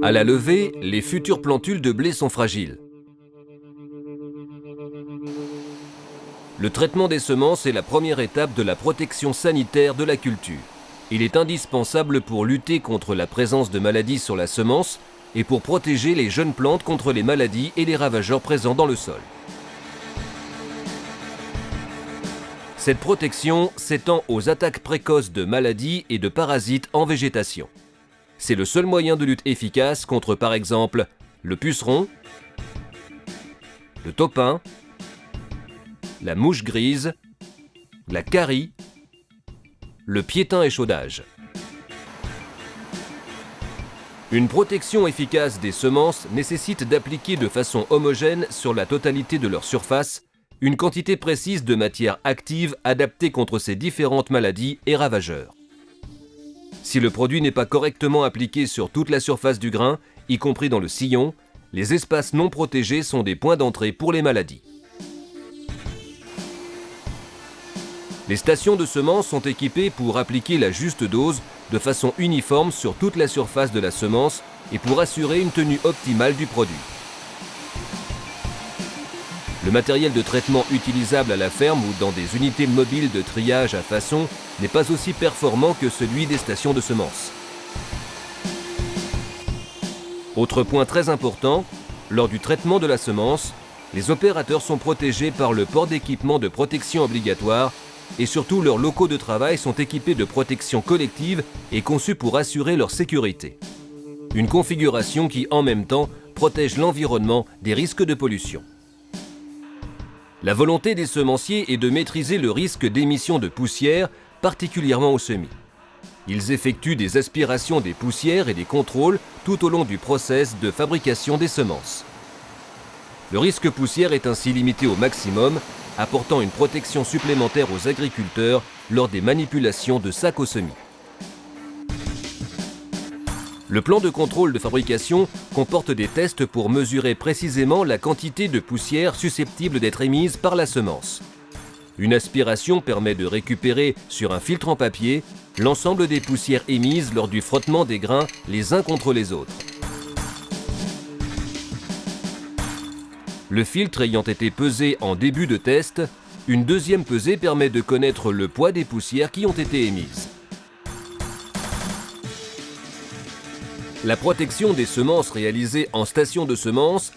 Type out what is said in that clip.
À la levée, les futures plantules de blé sont fragiles. Le traitement des semences est la première étape de la protection sanitaire de la culture. Il est indispensable pour lutter contre la présence de maladies sur la semence et pour protéger les jeunes plantes contre les maladies et les ravageurs présents dans le sol. Cette protection s'étend aux attaques précoces de maladies et de parasites en végétation. C'est le seul moyen de lutte efficace contre, par exemple, le puceron, le topin, la mouche grise, la carie, le piétin échaudage. Une protection efficace des semences nécessite d'appliquer de façon homogène sur la totalité de leur surface une quantité précise de matière active adaptée contre ces différentes maladies et ravageurs. Si le produit n'est pas correctement appliqué sur toute la surface du grain, y compris dans le sillon, les espaces non protégés sont des points d'entrée pour les maladies. Les stations de semences sont équipées pour appliquer la juste dose de façon uniforme sur toute la surface de la semence et pour assurer une tenue optimale du produit. Le matériel de traitement utilisable à la ferme ou dans des unités mobiles de triage à façon n'est pas aussi performant que celui des stations de semences. Autre point très important, lors du traitement de la semence, les opérateurs sont protégés par le port d'équipements de protection obligatoire et surtout leurs locaux de travail sont équipés de protection collective et conçus pour assurer leur sécurité. Une configuration qui, en même temps, protège l'environnement des risques de pollution. La volonté des semenciers est de maîtriser le risque d'émission de poussière, particulièrement au semis. Ils effectuent des aspirations des poussières et des contrôles tout au long du process de fabrication des semences. Le risque poussière est ainsi limité au maximum, apportant une protection supplémentaire aux agriculteurs lors des manipulations de sacs au semis. Le plan de contrôle de fabrication comporte des tests pour mesurer précisément la quantité de poussière susceptible d'être émise par la semence. Une aspiration permet de récupérer sur un filtre en papier l'ensemble des poussières émises lors du frottement des grains les uns contre les autres. Le filtre ayant été pesé en début de test, une deuxième pesée permet de connaître le poids des poussières qui ont été émises. La protection des semences réalisée en station de semences